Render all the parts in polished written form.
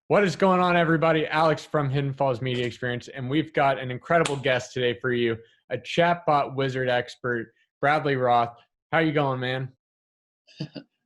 What is going on, everybody? Alex from Hidden Falls Media Experience, and we've got an incredible guest today for you, a chatbot wizard expert, Bradley Roth. How you going, man?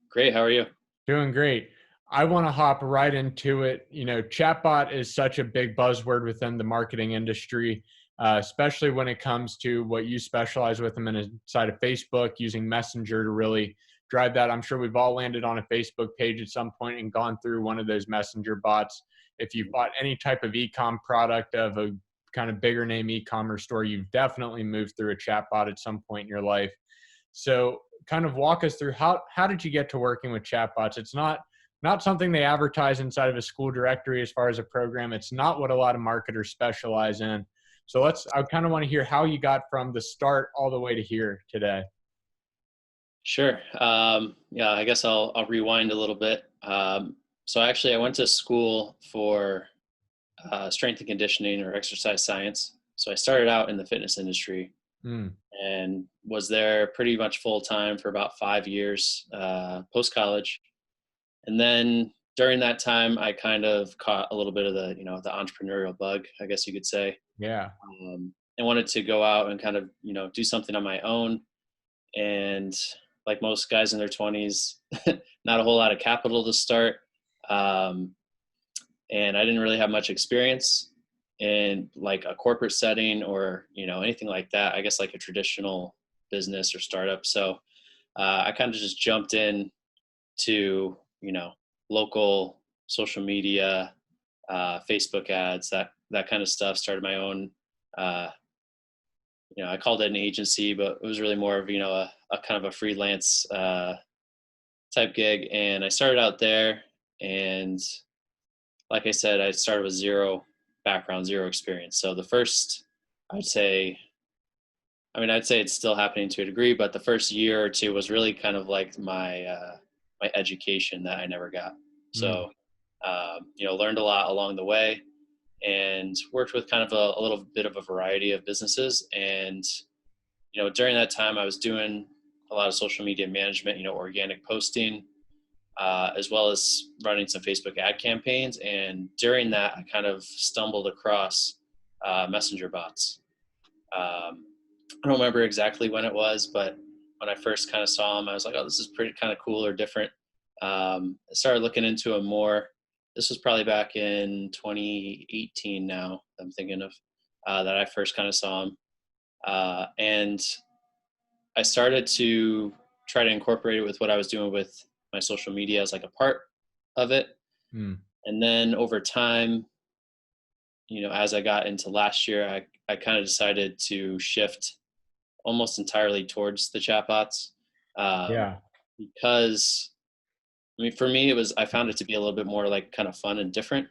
Great. How are you? Doing great. I want to hop right into it. You know, chatbot is such a big buzzword within the marketing industry, especially when it comes to what you specialize with them inside of Facebook, using Messenger to really drive that. I'm sure we've all landed on a Facebook page at some point and gone through one of those Messenger bots. If you've bought any type of e-com product of a kind of bigger name e-commerce store, you've definitely moved through a chatbot at some point in your life. So kind of walk us through how did you get to working with chatbots? It's not something they advertise inside of a school directory as far as a program. It's not what a lot of marketers specialize in. So I kind of want to hear how you got from the start all the way to here today. Sure. Yeah, I guess I'll rewind a little bit. So actually, I went to school for strength and conditioning or exercise science. So I started out in the fitness industry and was there pretty much full time for about 5 years post college. And then during that time, I kind of caught a little bit of the entrepreneurial bug, I guess you could say. Yeah. And wanted to go out and kind of, do something on my own. And like most guys in their 20s, not a whole lot of capital to start. And I didn't really have much experience in like a corporate setting or, anything like that. I guess like a traditional business or startup. So I kind of just jumped in to, local social media, Facebook ads, that kind of stuff. Started my own, I called it an agency, but it was really more of, a kind of a freelance type gig. And I started out there, and like I said, I started with zero background, zero experience. So the first, I'd say it's still happening to a degree, but the first year or two was really kind of like my education that I never got. So, learned a lot along the way and worked with kind of a little bit of a variety of businesses. And, during that time I was doing a lot of social media management, organic posting, as well as running some Facebook ad campaigns. And during that, I kind of stumbled across messenger bots. I don't remember exactly when it was, but when I first kind of saw them, I was like, oh, this is pretty kind of cool or different. I started looking into them more. This was probably back in 2018 now, I'm thinking of, that I first kind of saw them. And I started to try to incorporate it with what I was doing with my social media as like a part of it. And then over time, as I got into last year, I kind of decided to shift almost entirely towards the chatbots. Because for me, I found it to be a little bit more like kind of fun and different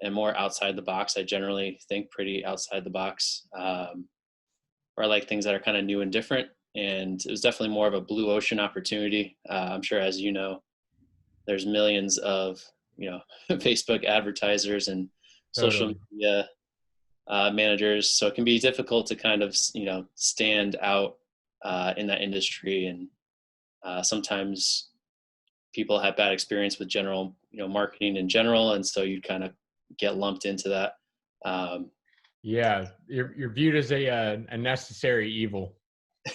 and more outside the box. I generally think pretty outside the box, or I like things that are kind of new and different. And it was definitely more of a blue ocean opportunity. I'm sure, as you know, there's millions of, Facebook advertisers and social media managers. So it can be difficult to kind of, stand out in that industry. And sometimes people have bad experience with general, marketing in general. And so you kind of get lumped into that. Yeah. You're viewed as a necessary evil.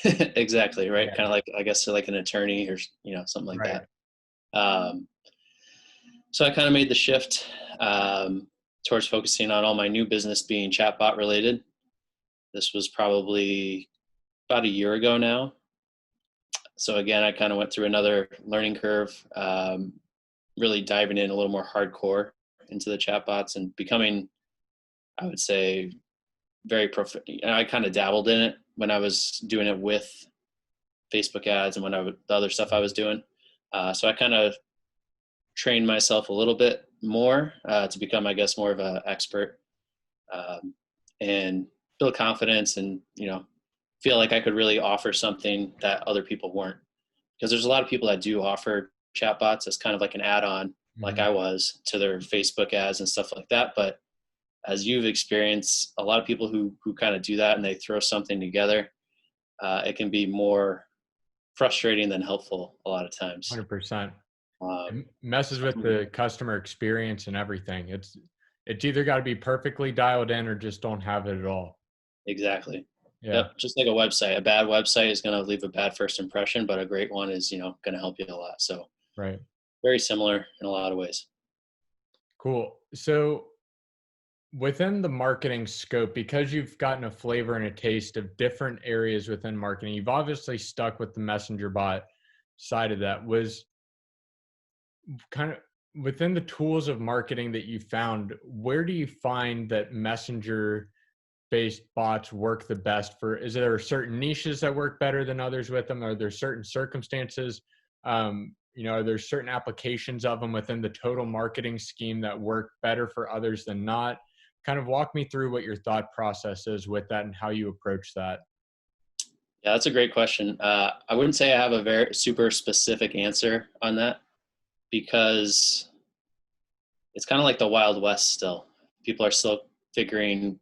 Exactly. Right. Yeah. Kind of like, I guess, like an attorney or, something like that. So I kind of made the shift towards focusing on all my new business being chatbot related. This was probably about a year ago now. So again, I kind of went through another learning curve, really diving in a little more hardcore into the chatbots and becoming, I would say, very I kind of dabbled in it when I was doing it with Facebook ads and the other stuff I was doing. So I kind of trained myself a little bit more to become, I guess, more of an expert, and build confidence and, feel like I could really offer something that other people weren't. Because there's a lot of people that do offer chatbots as kind of like an add-on, like I was, to their Facebook ads and stuff like that. But as you've experienced, a lot of people who kind of do that and they throw something together, it can be more frustrating than helpful a lot of times. 100%. Um, It messes with the customer experience and everything. It's either got to be perfectly dialed in or just don't have it at all. exactly. Yeah, Yep. Just like a website. A bad website is going to leave a bad first impression, but a great one is, going to help you a lot. So right. very similar in a lot of ways. Cool. So within the marketing scope, because you've gotten a flavor and a taste of different areas within marketing, you've obviously stuck with the messenger bot side of that. Was kind of within the tools of marketing that you found, where do you find that messenger based bots work the best for? Is there certain niches that work better than others with them? Are there certain circumstances? Are there certain applications of them within the total marketing scheme that work better for others than not? Kind of walk me through what your thought process is with that and how you approach that. Yeah, that's a great question. I wouldn't say I have a very super specific answer on that because it's kind of like the Wild West still. People are still figuring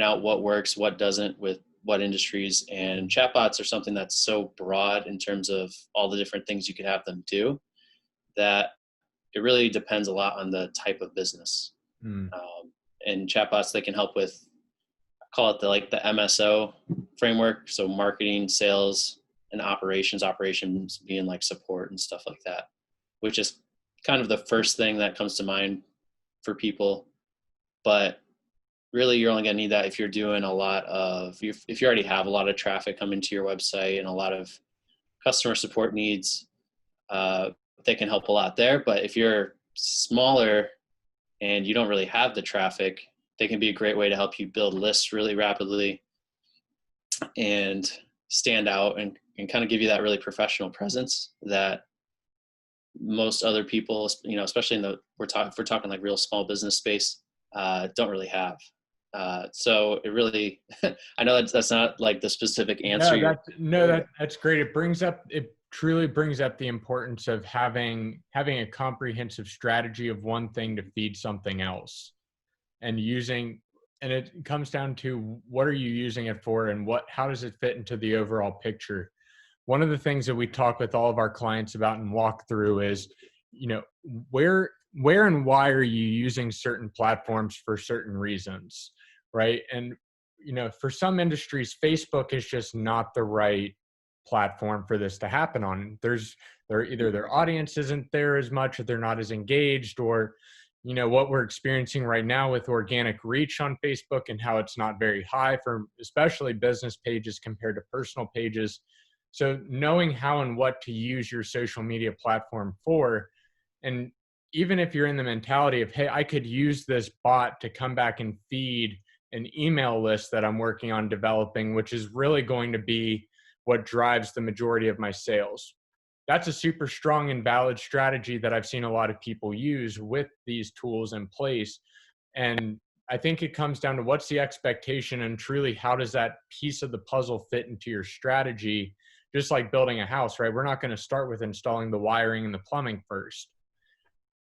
out what works, what doesn't with what industries. And chatbots are something that's so broad in terms of all the different things you could have them do that it really depends a lot on the type of business. Mm, And chatbots, they can help with, call it the MSO framework. So marketing, sales, and operations being like support and stuff like that, which is kind of the first thing that comes to mind for people. But really, you're only going to need that if you're doing a lot of, if you already have a lot of traffic coming to your website and a lot of customer support needs, uh, they can help a lot there. But if you're smaller and you don't really have the traffic, they can be a great way to help you build lists really rapidly and stand out and kind of give you that really professional presence that most other people, especially in the, if we're talking like real small business space, don't really have. So it really, I know that's not like the specific answer no, you're that's no, for. that's great. It truly brings up the importance of having a comprehensive strategy of one thing to feed something else, and it comes down to what are you using it for, and how does it fit into the overall picture. One of the things that we talk with all of our clients about and walk through is, you know, where and why are you using certain platforms for certain reasons, right? And for some industries, Facebook is just not the right platform for this to happen on. Either their audience isn't there as much, or they're not as engaged, or what we're experiencing right now with organic reach on Facebook and how it's not very high for especially business pages compared to personal pages. So knowing how and what to use your social media platform for, and even if you're in the mentality of, hey, I could use this bot to come back and feed an email list that I'm working on developing, which is really going to be what drives the majority of my sales. That's a super strong and valid strategy that I've seen a lot of people use with these tools in place. And I think it comes down to what's the expectation and truly how does that piece of the puzzle fit into your strategy? Just like building a house, right? We're not going to start with installing the wiring and the plumbing first,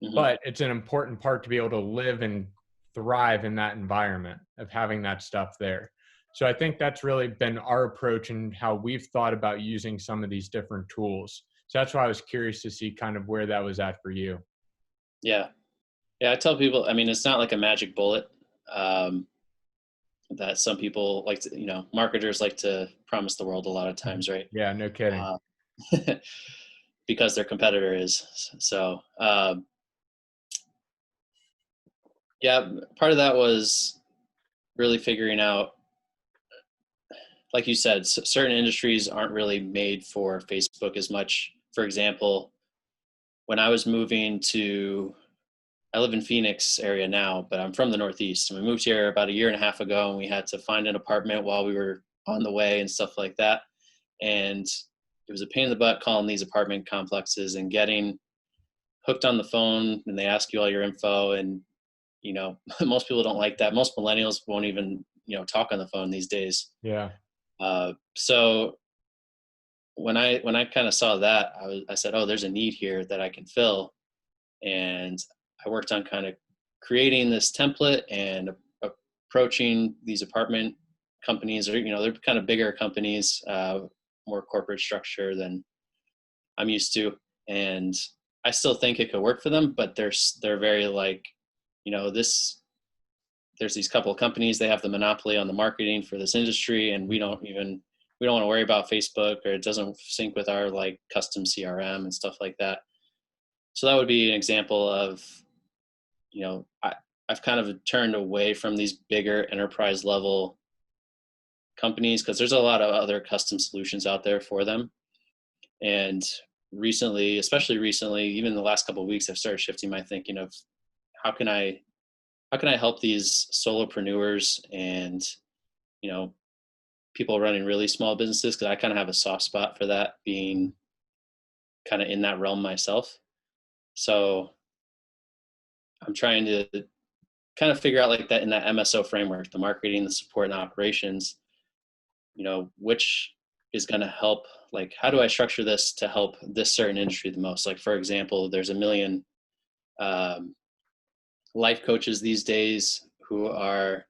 Mm-hmm. but it's an important part to be able to live and thrive in that environment of having that stuff there. So I think that's really been our approach and how we've thought about using some of these different tools. So that's why I was curious to see kind of where that was at for you. Yeah. Yeah. I tell people, I mean, it's not like a magic bullet. Um, that some people like to, marketers like to promise the world a lot of times, right? Yeah, no kidding. Uh, because their competitor is. So, yeah, part of that was really figuring out, like you said, certain industries aren't really made for Facebook as much. For example, when I was moving to, I live in Phoenix area now, but I'm from the Northeast. And we moved here about a year and a half ago, and we had to find an apartment while we were on the way and stuff like that. And it was a pain in the butt calling these apartment complexes and getting hooked on the phone, and they ask you all your info. And, most people don't like that. Most millennials won't even, talk on the phone these days. Yeah. So when I kind of saw that, I said, oh, there's a need here that I can fill. And I worked on kind of creating this template and approaching these apartment companies, or, they're kind of bigger companies, more corporate structure than I'm used to. And I still think it could work for them, but they're very like, there's these couple of companies, they have the monopoly on the marketing for this industry, and we don't want to worry about Facebook, or it doesn't sync with our like custom CRM and stuff like that. So that would be an example of, I've kind of turned away from these bigger enterprise level companies, because there's a lot of other custom solutions out there for them. And recently, especially recently, even the last couple of weeks, I've started shifting my thinking of how can I help these solopreneurs and, people running really small businesses, because I kind of have a soft spot for that, being kind of in that realm myself. So I'm trying to kind of figure out like that in that MSO framework, the marketing, the support, and the operations, which is going to help, like, how do I structure this to help this certain industry the most? Like, for example, there's a million life coaches these days who are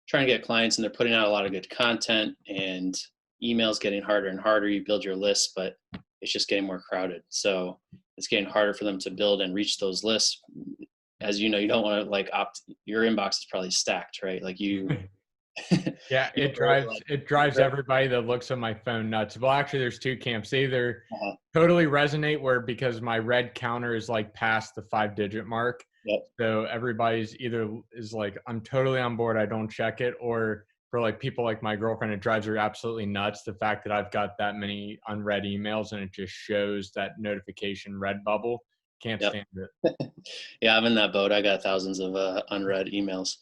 trying to get clients, and they're putting out a lot of good content, and emails getting harder and harder. You build your list, but it's just getting more crowded. So it's getting harder for them to build and reach those lists. As you know, you don't want to like your inbox is probably stacked, right? Like you. Yeah, it drives everybody that looks at my phone nuts. Well, actually, there's two camps. They either totally resonate, where because my red counter is like past the 5-digit mark. Yep. So everybody's either is like, I'm totally on board, I don't check it, or for like people like my girlfriend, it drives her absolutely nuts, the fact that I've got that many unread emails and it just shows that notification red bubble. Can't stand it. Yeah, I'm in that boat. I got thousands of unread emails,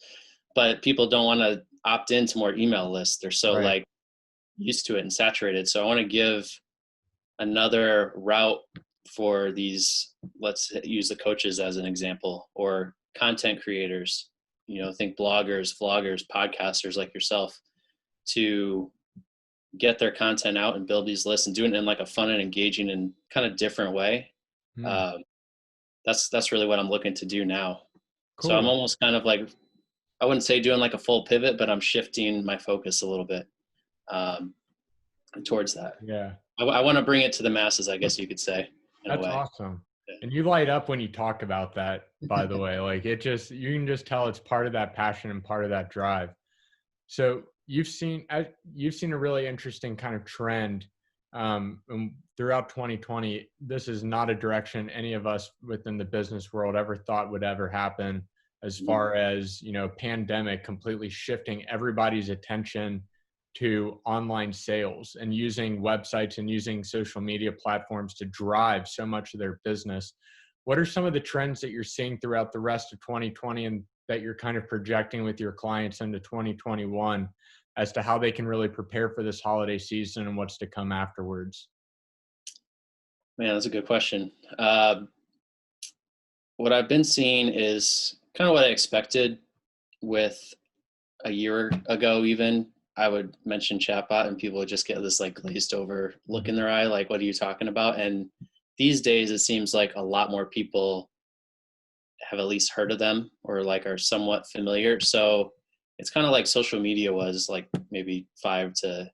but people don't want to opt into more email lists. They're so like used to it and saturated. So I want to give another route for these, let's use the coaches as an example, or content creators, think bloggers, vloggers, podcasters like yourself, to get their content out and build these lists and do it in like a fun and engaging and kind of different way. That's really what I'm looking to do now. Cool. So I'm almost kind of like, I wouldn't say doing like a full pivot, but I'm shifting my focus a little bit towards that. Yeah. I want to bring it to the masses, I guess you could say. That's awesome. Yeah. And you light up when you talk about that, by the way. Like, you can just tell it's part of that passion and part of that drive. So you've seen a really interesting kind of trend throughout 2020. This is not a direction any of us within the business world ever thought would ever happen, as far as, pandemic completely shifting everybody's attention to online sales and using websites and using social media platforms to drive so much of their business. What are some of the trends that you're seeing throughout the rest of 2020 and that you're kind of projecting with your clients into 2021 as to how they can really prepare for this holiday season and what's to come afterwards? Man, that's a good question. What I've been seeing is kind of what I expected with a year ago. Even I would mention Chatbot and people would just get this like glazed over look in their eye, like, what are you talking about? And these days it seems like a lot more people have at least heard of them, or like are somewhat familiar. So it's kind of like social media was like maybe 5 to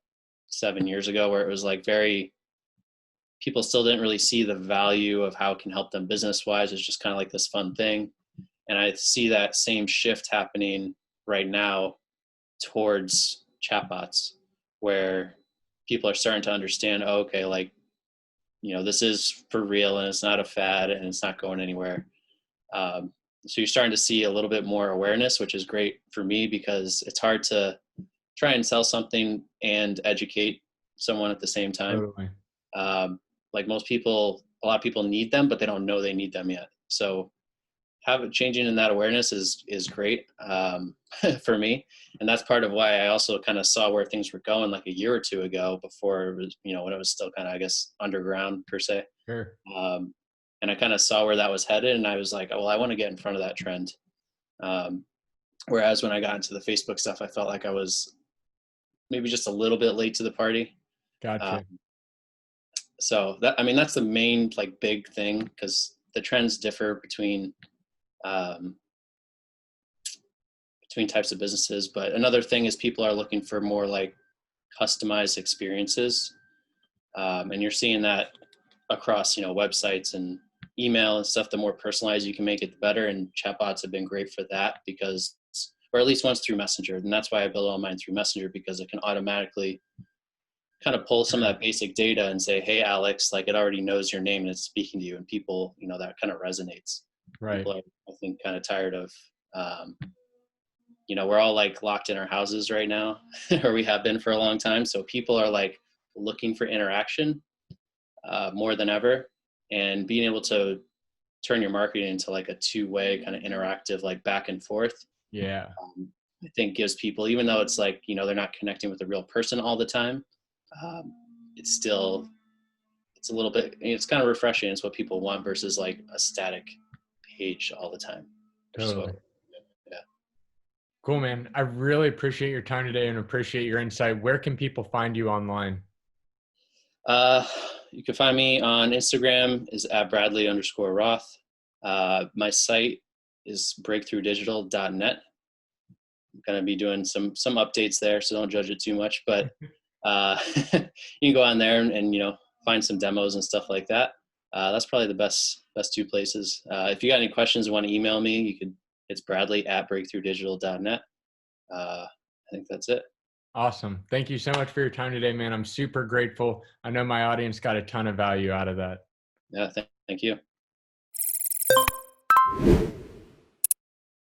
7 years ago, where it was like people still didn't really see the value of how it can help them business wise. It's just kind of like this fun thing. And I see that same shift happening right now towards chatbots, where people are starting to understand, okay, like, this is for real and it's not a fad and it's not going anywhere. So you're starting to see a little bit more awareness, which is great for me, because it's hard to try and sell something and educate someone at the same time. Totally. Like a lot of people need them, but they don't know they need them yet. So changing in that awareness is great for me. And that's part of why I also kind of saw where things were going like a year or two ago, before it was, when it was still kind of, I guess, underground per se. Sure. And I kind of saw where that was headed, and I was like, oh, well, I want to get in front of that trend. Whereas when I got into the Facebook stuff, I felt like I was maybe just a little bit late to the party. Gotcha. So that's the main like big thing, because the trends differ between types of businesses. But another thing is people are looking for more like customized experiences. And you're seeing that across, websites and email and stuff, the more personalized you can make it, the better. And chatbots have been great for that because, or at least once through Messenger. And that's why I build all mine through Messenger, because it can automatically kind of pull some of that basic data and say, hey, Alex, like it already knows your name and it's speaking to you. And people, that kind of resonates. Right. People are, I think, kind of tired of, we're all like locked in our houses right now, or we have been for a long time. So people are like looking for interaction more than ever, and being able to turn your marketing into like a two-way kind of interactive, like back and forth. Yeah. I think gives people, even though it's like, they're not connecting with a real person all the time. It's a little bit, it's kind of refreshing. It's what people want versus like a static page all the time. Totally. Yeah. Cool, man. I really appreciate your time today and appreciate your insight. Where can people find you online? You can find me on Instagram is at Bradley_Roth. My site is breakthroughdigital.net. I'm going to be doing some updates there, so don't judge it too much, but you can go on there and find some demos and stuff like that. That's probably the best two places. If you got any questions and want to email me, it's Bradley@breakthroughdigital.net. I think that's it. Awesome. Thank you so much for your time today, man. I'm super grateful. I know my audience got a ton of value out of that. Yeah, thank you.